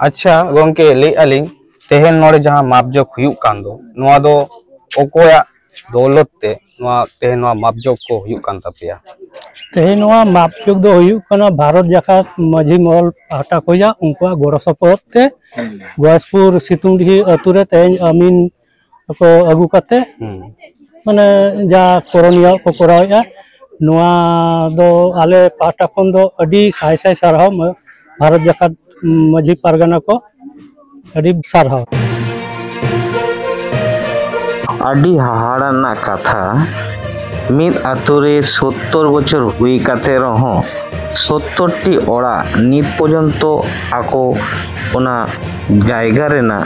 अच्छा गोंके ले अलिंग तेहन नोड़े जहां मापजोक हुयुक कान दो नोआ दो ओकोया दौलत ते नोआ तेहन नोआ मापजोक को हुयुक कान तापेया तेहन नोआ मापजोक दो हुयुक काना भारत जाकात माझी महल पाहटा खोजा उनका गोड़ सपोर्ट ते गयासपुर सितुंडी अतुरे तेहन अमीन को अगु काते माने जा कोरोनिया को कोराया नोआ दो आले पाहटा खन दो अडी साय साय सारहाव भारत जाकात माझी पारगाना को अड़ी सारहाव अड़ी हाहाड़ा कथा मिद आतुरे 70 बछर हुई काते रहो 70टी ओड़ा नित पर्यंत आको ओना जायगा रेना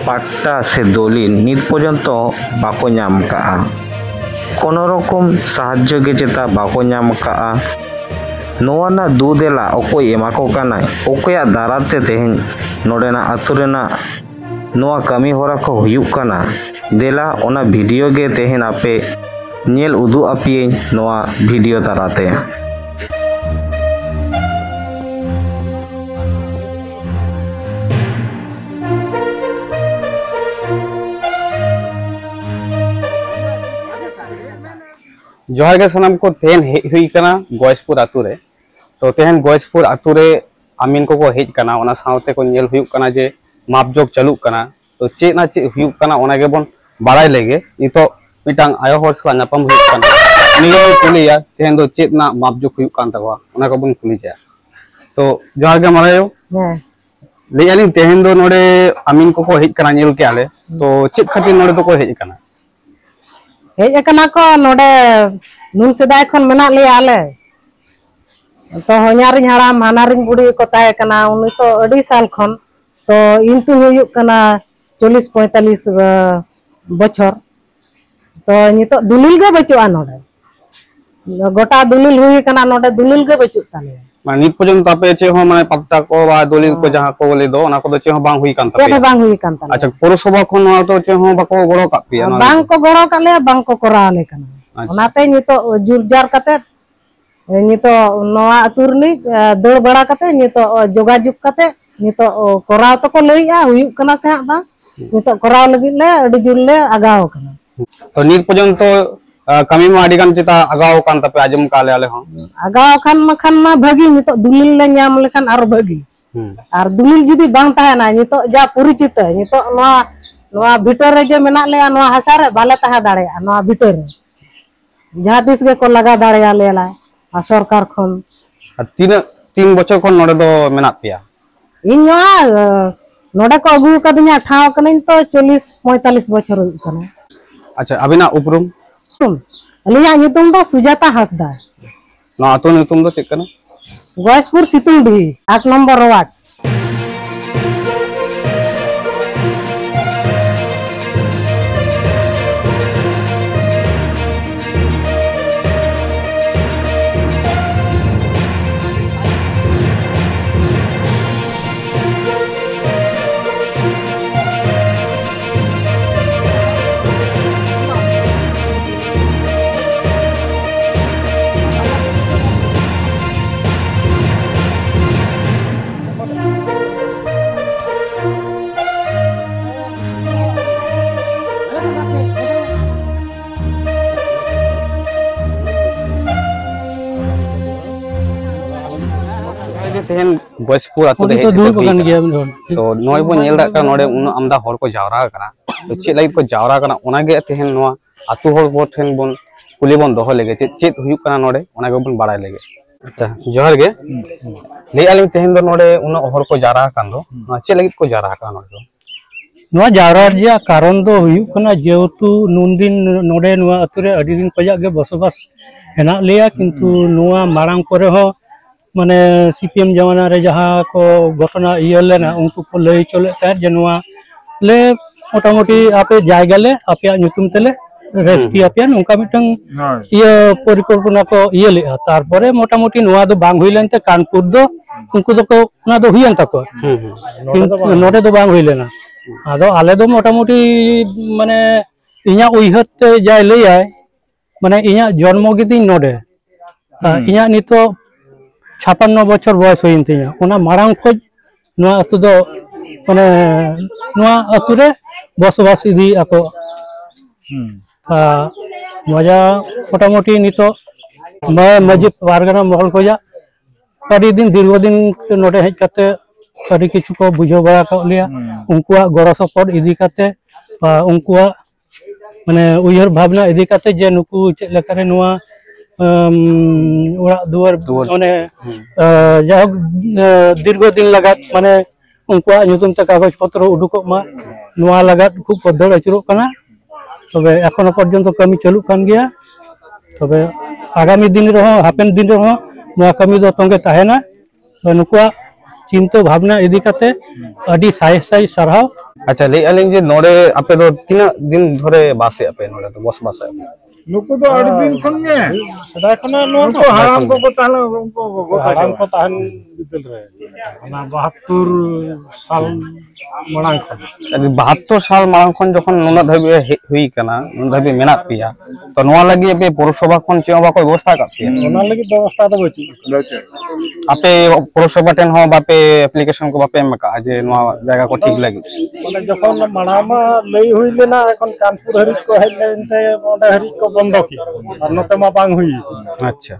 पाट्टा से दलिल नित पर्यंत बाको नाम काआ कोनो रकम साहाज्य गे चेता बाको नाम काआ नोवाना दुदेला ओकोय एमाको कानाय ओकोया दाराते तेहन नोडेना आतुरेना नोआ कमी होरा को हुयुक काना देला ओना वीडियो गे तेहन आपे नेल उदु आपिए नोआ वीडियो ताराते जोहार के सनाम को तेहन हुई काना गयसपुर आतुरे तो तेहन गयसपुर आतुरे आमीन को हेज काना ओना सावते को नेल हुयुक काना जे मापजोक चालू काना तो चेक ना चेक हुयुक काना ओना गे बोन बाड़ाय लेगे नितो मिटांग आयो हर सला नापम हुयुक काना उनी गे कुलिया तेहन दो चेक ना मापजोक हुयुक कान तवा ओना को बोन कुली जा तो जोहार के मारायो ले आली तेहन दो नोडे आमीन को हेज काना नेल के आले तो चेक खातिर नोडे तो को हेज काना हेज काना को नोडे नुन सेदाय खन मेना ले आले तो ह냐रिन हराम हानारिन बुड़ी को ताय काना उनी तो अडी साल खन तो इंतु हुयुक काना 40-45 बछर तो नितो दुलिल गे बचुआ नोडे गोटा दुलिल हुई काना नोडे दुलिल गे बचु ताले माने नित पर्यंत आपे चे हो माने पत्ता को बा दलिल को जहां को बोले दो ओना को चे हो बांग हुई कान तापे चे बांग हुई कान ताले अच्छा पौरसभा खन नोआ तो चे हो बाको गड़ो का पिया बांग को गड़ो काले बांग को कराले काना ओनाते नितो जुरजार काते नितो नोआ अतुरनी दौड़ बड़ा काते नितो जोगाजुग काते नितो कराव तो को लइया हुयुक काना से बा नितो कराव लगी ले अडी जुर ले आगाव काना तो नित पर्यंत कमी मा आडी गान चिता आगाव कान तापे आजम काले आले हो आगाव खान मा भागी नितो दुलिल ले नाम लेखान आरो भागी आर दुलिल जुदी बांग ताहेना नितो जा परिचित नितो नोआ भिटर रे जे मेना ले नोआ हासा रे बाले ताहा दाड़े नोआ भिटर रे जहां तिस गे को लगा दाड़े आले ला सरकार खन तीन बछर खन नोडे दो मेना पिया इन नोडे को अगु कदिया ठाव कने तो 40-45 बछर हुई कने अच्छा अबिना उपरुम अलिया नितुम दो सुजाता हसदा ना तो नितुम दो चेक कना गयसपुर सितुंडी 8 नंबर वार्ड तेहन गयसपुर आतु दे तो नोय बो नेल दा नोडे उन आमदा हर को जावरा कना तो चे लाइट को जावरा कना ओना गे तेहन नोआ आतु हर बो ठेन बोन कुली बोन दोहो लेगे चेत हुयुक कना नोडे ओना गे बोन बाड़ाय लेगे अच्छा जोहार गे ले आलिन तेहन दो नोडे उन हर को जावरा कान दो चे लाइट को जावरा कना नोडे नोआ जावरा रिया कारण दो हुयुक कना जेहेतु नुन दिन नोडे नोआ अतुरे अडी दिन पजा गे बसबास हेना लेया किंतु नोआ मारांग करे हो माने सीपीएम जमाना रे जहां को घटना इया लेना उनको को लई चले तार जनवा ले मोटामोटी आपे जायगा ले आपया नुतुम तेले रेस्टी आपया उनका मिटंग इया परिकल्पना को इया ले तार परे मोटामोटी नोआ दो बांग हुइलेनते कानपुर दो उनको दो को ना दो हुइयन तको नोडे दो बांग हुइलेना आदो आले दो मोटामोटी माने इया उइहत जाय लेयाय माने इया जन्म गिदी नोडे इया नितो 56 बछर बयस हुइन तिया ओना मारांग खोज ᱱᱚᱣᱟ ᱟᱹᱛᱩ ᱫᱚ ᱢᱟᱱᱮ ᱱᱚᱣᱟ ᱟᱹᱛᱩ ᱨᱮ বসবাস ᱤᱫᱤ ᱟᱠᱚ মজা মোটামুটি নিতো মাঝি পারগানা মহল খোঁজা আᱹᱰᱤ দিন দীর্ঘদিন নোটে হেজ কাতে আᱹᱰᱤ কিছু को বুঝাও বাড়া কাও লিয়া उनकुआ गड़ो सपोर्ट इदी काते उनकुआ माने उयहर भावना इदी काते जे नुकु चेक लेकारे नुआ ओड़ा दुआर माने जाहोक दीर्घ दिन लगात माने उनकुआ ᱧᱩᱛᱩᱢ ᱛᱮ कागज पत्र उडुकोग मा नुआ लगात खूब पद्धर अचुरोग काना तबे एखोनो पर्यन्त कमी चालुग कान गिया तबे आगामी दिन रहो हापेन दिन रहो नुआ कमी दो तोंगे ताहेना नुकुआ चिंता भावना इदी काते अडी साय साय सरहाव अच्छा ले अलिंग जे नोडे आपे दो तीना दिन धरे बासे आपे नोडे तो बस बासे नुकु दो आठ दिन खन गे सदा खना नुकु हाराम को ताहन उनको हाराम को ताहन बितल रे ना 72 साल मांग खन 72 साल मांग खन जखन नुना धबे हुई कना नुना धबे मेना पिया तो नोआ लगी आपे पौरसभा खन चेवा बाको व्यवस्था का पिया ओना लगी व्यवस्था तो बची आपे पौरसभा टेन हो बापे एप्लीकेशन को बापे मका जे नोआ जगह को ठीक लगी माने जखन माणामा लई हुई लेना एखन कानपुर हरिज को हेज लेनते ओडे हरिज को बंद की और नते मा बांग हुई अच्छा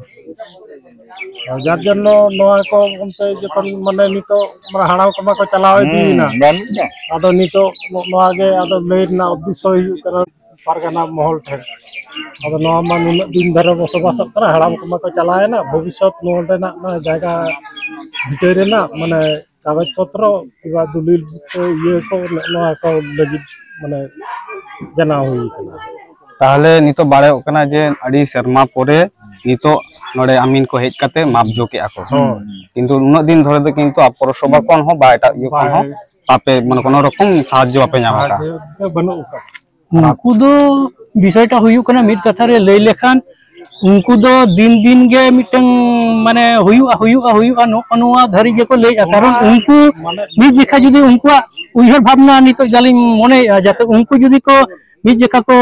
जार जन्नो नोआ को उनते जखन माने नितो माने हाणाव कमा को चलाव दीना आदो नितो नोआ गे आदो लेना उद्देश्य हुई करा पारगाना महल ठे आदो नोआ मा नुन दिन धरे बसबास करा हाणाव कमा को चलाए ना भविष्य नोडे ना जायगा भितरे ना माने कागज पत्र किबा दलिल ये को नोआ को लगी माने जना हुई ताहले नितो बारे ओकना जे अडी शर्मा पोरे नितो नोडे आमीन को हेज काते मापजो के आको किंतु उन दिन धरे तो किंतु आप पौरसभा कोन हो बा एटा यो कोन हो आपे माने कोनो रकम साहाय्य आपे ᱧᱟᱢᱟ का बनु का उनको दो विषयटा हुयु कना मिट कथा रे लई लेखान उनको दो दिन दिन गे मिटंग माने हुयुआ नोआ धरी जे को लई कारण उनको मिट जेखा जुदी उनको उयहर भावना नितो जालिम मने जाते उनको जुदी को मिट जेखा को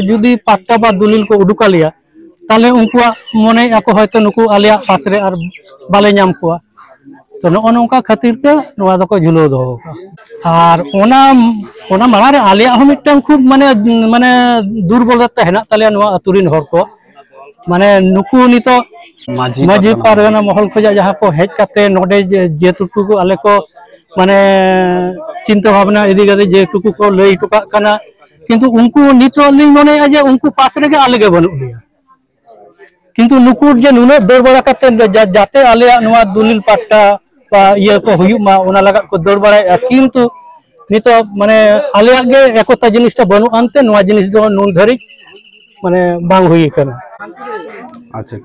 जुदी पाक्का बा दलिल को उडुका लिया ताले उनको मने ako होयतो नुकु आलिया पास रे आर बाले ᱧᱟᱢ कोआ तो नोका खातिर के नोआ दको झुलो दो और ओना मारा रे आलिया हो मिटन खूब माने माने दुर्बलता हेना ताले नोआ अतुरिन हर को माने नुकु नितो माजी पारगाना महल खोजा जहां को हेज काते नोडे जे टुकु को आले को माने चिंता भावना इदी गदे जे टुकु को लई टुका काना किंतु उनको नितो लिंग मने जे उनको पास रे आले गे बनु लिया किंतु नुकु जे नुने दर बड़ा काते जाते आले नोआ दुलिल पाट्टा बा ये को हुयु मा ओना लगा को दर बड़ा किंतु नितो माने आले गे एकता जिनिसटा बनु अंते नोआ जिनिस दो नुन धरि माने बांग हुई कना अच्छा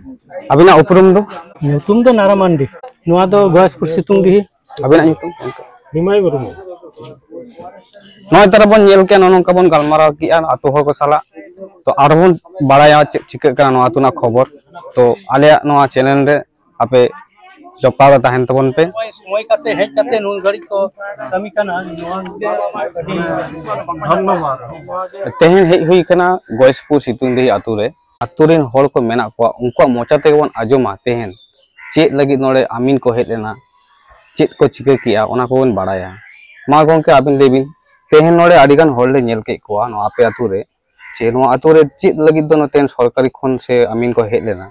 अबिना उपरुम दो ᱧᱩᱛᱩᱢ ᱫᱚ नारामांडी नोआ दो गयसपुर सितुंगडी अबिना ᱧᱩᱛᱩम हिमाय बरुमो नय तरह बन नेल के ननका बन गलमाराव किया आतो हर को साला तो आरबन बाड़ाया चिका का नोआ तुना खबर तो आले नोआ चैनल रे आपे जपाव ताहन तबन पे समय काते हेज काते नुन घड़ी को कमी कना नोआ धन्यवाद तेहन हेज हुई कना गयसपुर सितुंगडी आतु रे आतुरिन हर को मेना को उनको मोचा ते बन आजमा तेहन चेत लगी नोडे आमीन को हेज लेना चेत को चिका किया ओना को बन बाड़ाया मा गोंके आबिन लेबिन तेहन नोडे आदिगान हर ले नेल के कोआ नो आपे आतु रे चे नो आतु रे चेत लगी दो नतेन सरकारी खन से आमीन को हेज लेना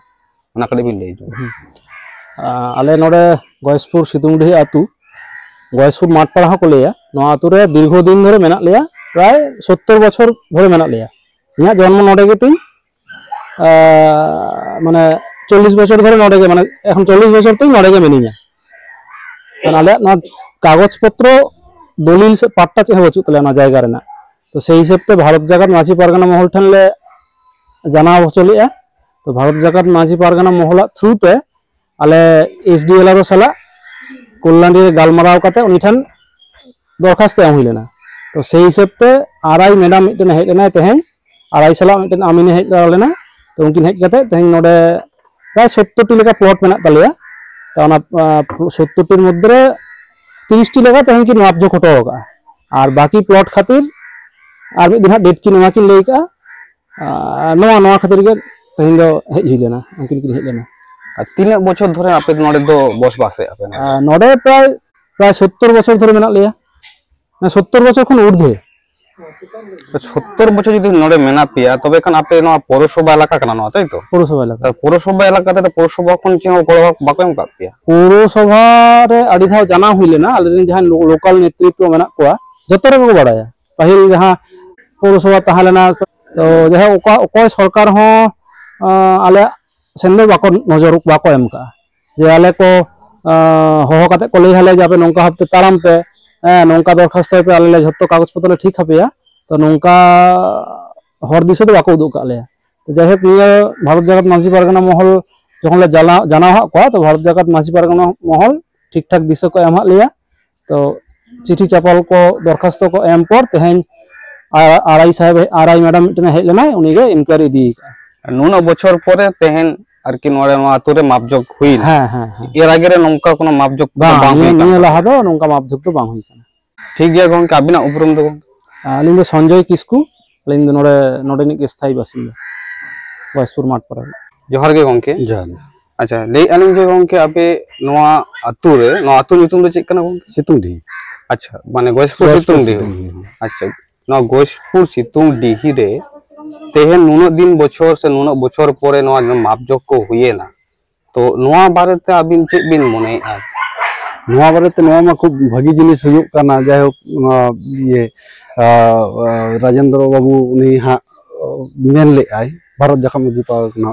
ओना कदे बिन ले जो आले नोडे गयसपुर सितुंगडी आतु गयसपुर माठपाड़ा को लेया नो आतु रे दीर्घ दिन धरे मेना लेया प्राय 70 बछर धरे मेना लेया इया जन्म नोडे गेती माने 40 बछर धरे नोडे गे माने এখন 40 बछर तक नोडे गे मिनिया आले ना कागज पत्र दलिल से पाट्टा चे बचु तले ना जायगा रेना तो सेही हिसाब ते भारत जागात माझी पारगाना महल ठन ले जाना चलिया तो भारत जागात माझी पारगाना महला थ्रू ते आले एसडीएल रो साला कल्याणी रे गालमाराव काते उनी ठन दरखास्त एम हुइलेना तो सेही हिसाब ते आरआई मैडम मिटन हेज लेना तेहेन आरआई साला मिटन आमिने हेज लेना तो उनकिन हेज काते तेहेन नोडे प्राय 70 टी लेका प्लॉट मेना तलेया तो ओना 70 टीर मध्य 30 टी लेका तेहेन की मापजो खटो होगा और बाकी प्लॉट खातिर और मिद दिन डेट की नोआ की लई का नोआ खातिर के तेहेन दो हेज हुइलेना उनकिन की हेज लेना तीन बछर धरे आपे नोडे दो बस बासे आपे नोडे प्राय প্রায় 70 বছর ধরে মেনা লিয়া 70 বছর কোন ঊর্ধ্বে 70 বছর যদি নড়ে মেনা পিয়া তবে খান আপে নয়া পৌরসভা এলাকা কানা নয়া তাই তো পৌরসভা এলাকা পৌরসভা এলাকাতে তো পৌরসভা কোন চিহ্ন গড় বাকো এম কাপ পিয়া পৌরসভা রে আড়ি ধাव জানা হইলে না আলেন যাহা লোকাল নেতৃত্ব মেনা কোয়া যত রে को বাড়ায়া পাহিल যাহা পৌরসভা তাহলেনা তো যাহা অকয় সরকার হ আলে সেন্দ বাকো নজর বাকো এম কা যে আলে को হহ কাতে কলেই হালে যাবে নঙ্কা হপ্তে তারাম পে নঙ্কা দরখাস্ত पे আলে যত কাগজ পত্র ঠিক হপিয়া তো নঙ্কা হর দিশে তো বাকো উদুক আলে তো যাই হোক নিয়ে ভারত জাগাত মাঝি পারগানা মহল যখন জানা হওয়া কোয়া तो भारत জাগাত মাঝি পারগানা মহল ঠিকঠাক দিশে को एम लिया तो चिठी चापाल को दरखास्त को एम पर तेहन आरआई साहेब आरआई मैडम मिटने हेज लेना उनीगे इनक्वायरी दी নুন বছর পরে তেহেন আর কি নড়ে নয়া আতুরে মাপজোক হুই হ্যাঁ হ্যাঁ এর আগে রে নঙ্কা কোনো মাপজোক বাং বাং হুই নিয়ে লাহা দো নঙ্কা মাপজোক তো বাং হুই কানা ঠিক গিয়া গঙ্কে আবিনা উপরম দো আলিং সঞ্জয় কিসকু আলিং নড়ে নড়ে নিক স্থায়ী বাসিন্দা গয়েশপুর মাঠ পাড়া जोहार गे गंके अच्छा ले आलिंग जे गंके आपे नवा आतु रे नवा आतु नितुम दो चेक कना गंके सितुंग ढी अच्छा माने गोइसपुर सितुंग डी अच्छा नवा गोइसपुर सितुंग डी रे तेहे नुनो दिन बछर से नुनो बछर परे नवा मापजोक को हुए ना तो नवा बारेते आबिन चेक बिन मने आ नवा बारेते नवा मा खूब भागी जिनिस हुयुक काना जाय होक ये राजेंद्र बाबू उनी हा मेन ले आय भारत जाका मुजी पारगना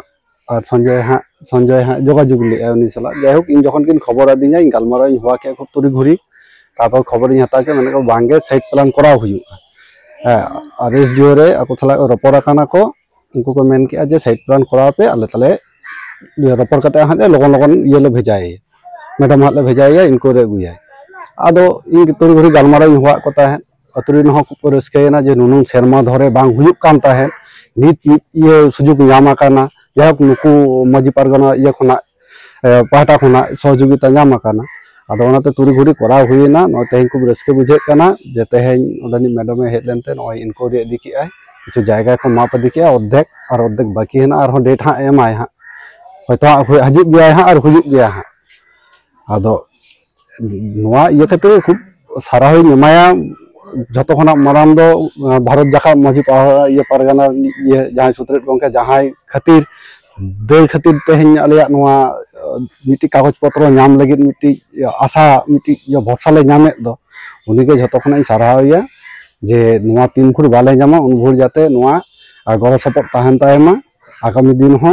और संजय हाँ जोगाजोग ले उनी सला जाय होक इन जखन किन खबर आदिया इन गालमारा इन हुआ के खूब तुरी घुरी तापर खबर इन हता के माने को बांगे साइड प्लान करा हुयुक और एस डी ओ रे ako thala ropor akana ko उनको को मेन के जे साइड प्लान करा पे आले तले ropor kate हाले लोगन लोगन ये ले भेजाए मैडम हाले भेजाए इनको रे गुया आदो इन तुरी घुरी गालमारा इन हुआ को ताहे अतुरी न को रस्केना जे नुनु शर्मा धरे बांग हुयुक कान ताहे नित ये सुजुग ᱧᱟᱢ आकाना जाहक नुकु मजी पारगना ये खना पाटा खना सहयोगिता ᱧᱟᱢ आकाना आदो ओनाते तुरी घुरी करा हुईना न तेहेन को रस्के बुझे काना जे तेहेन ओडनी मैडम हेज लेनते नय इनको रे इदी किया किछु जायगा को माप इदी किया अर्धेक बाकी है ना और डेट हा एम आय हा हयतो हजुक गया हा और हुजुक गया हा आदो नवा ये कते खूब साराहय निमाया जतो खना माराम दो भारत जाखा माजी ये पारगाना ये जहां सुत्रेट गंके जहां खातिर देर खातिर तेहन आलिया नवा मिट्टी कागज पत्र नाम लगी मिट्टी आशा मिट्टी ये भरसा ले नामे दो उनके जतो खना साराहया जे नवा तीन भुर बाले जामा उन भुर जाते नवा गड़ सपोर्ट ताहन तायमा आगामी दिन हो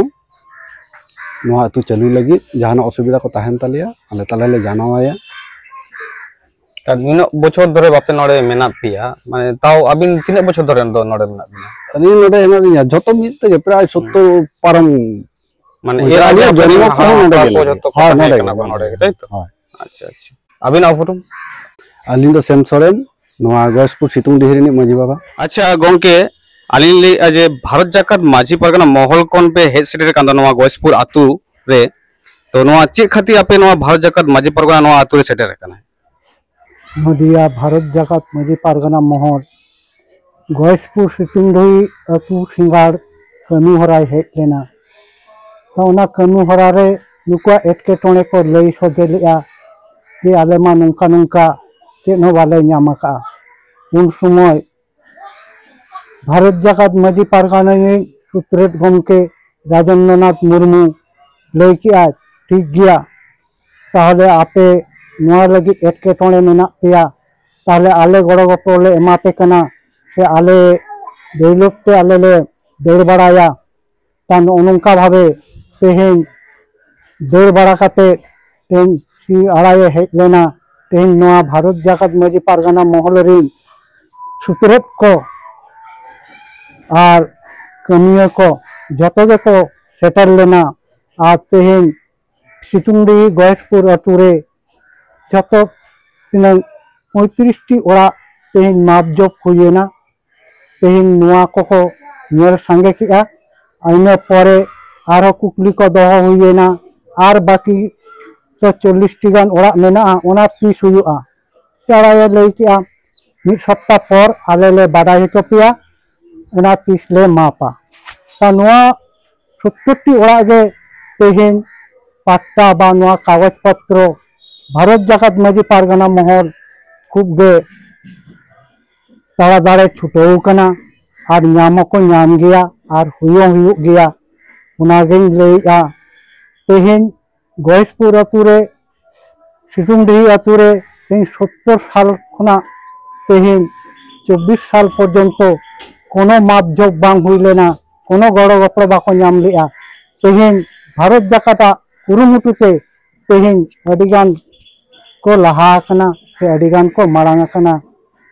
नवा तु चालू लगी जहां असुविधा को ताहन तालिया आले ताले ले जानावाया नुनो बछर धरे बापे नड़े मेना पिया माने ताव अबिन तिने बछर धरे नड़े मेना पिया अनी नड़े हेना दिया जतो मिते के प्राय 70 पारम माने ए आगे जन्म को नड़े को जतो हां नड़े नड़े ताई तो अच्छा अच्छा अबिन आफुटुम अलिन दो सेम सोरेन नवा गसपुर सितुंग डिहरिनी माजी बाबा अच्छा गंके अलिन ले जे भारत जाकात माजी परगना महल कोन पे हेड सेटर कांदा नवा गसपुर आतु रे तो नवा चे खाती आपे नवा भारत जाकात माजी परगना नवा आतु रे सेटर काना नदिया भारत जाकात माजी पारगाना महल गयसपुर सितुंगढई अतु सिंगार कमी हराय हेज लेना तो ओना कमी हरा रे नुकुआ एटकेटोणे को लई सदे जे आले मा नंका नंका चेन हो बाले ᱧᱟᱢ ᱟᱠᱟ उन समय भारत जाकात माजी पारगाना सुत्रेट गमके राजेंद्रनाथ मुर्मू लई किया ठीक गया ताहले आपे नोआ लगी एटकेटोणे मेना पेया ताहले आले गड़ो गपड़ ले एमापे कना से आले दैलोकते आले ले दौड़ बड़ाया तान नंका भावे तेहेन दौड़ बड़ा काते तेन सी आड़ाए हेज लेना तेहेन नोआ भारत जाकात माजी पारगाना महल रिन सुत्रेट को और कमिया को जतो गेको सेटर लेना और तेहेन सितुंगडी गयसपुर अतुरे जतो 35टी ओड़ा तेहेन मापजोक हुईना तेहेन नोआ को नेल संगे किया आइना परे आरो कुकली को दोहो हुईना और बाकी तो 40टी गान ओड़ा मेना ओना पीस हुआ चाराया लई किया मिद सप्ताह पर आले ले बाडाई टपिया ओना पीस ले मापा ता नोआ 70टी ओड़ा जे तेहेन पाट्टा बा नोआ कागज पत्र भारत जाकात माजी पारगाना महल खूब गे ताड़ाताड़ी छुटाव कना और नामको नाम गया और हुयो गया उनागिन लैया तेहेन गयसपुर आतुरे सितुंगडिही आतुरे 70 साल खुना तेहेन 24 साल पर्यंत कोनो मापजोग बांग हुई लेना कोनो गड़ो गपड़ बाको नाम लिया तेहेन भारत जाकाता कुरुमुटुते तेहेन अडिगान को लहा कना से अडिगान को मारांग कना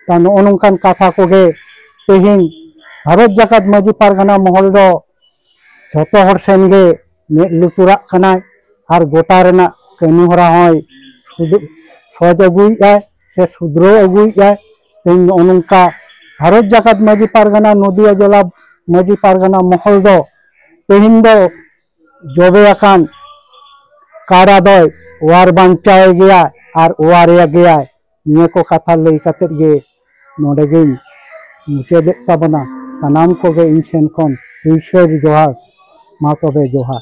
ता नोनोंकान कथा कोगे तेहेन भारत जाकात माजी पारगाना महल दो जतो हर सेन गे मेद लुतुरा कना और गोटा रेना कामी हरा होय सज अगुइया से सुद्रो अगुइया तेहेन नोनोंका भारत जाकात माजी पारगाना नदिया जिला माजी पारगाना महल दो तेहेन दो जबे आकान कारा दो वार बांचाए गया और वारिया गया निये को कथा लई कातेद गे नोडे गे मुचादे ताबना सानाम को गे इन सेन खन जोहार मा तबे जोहार।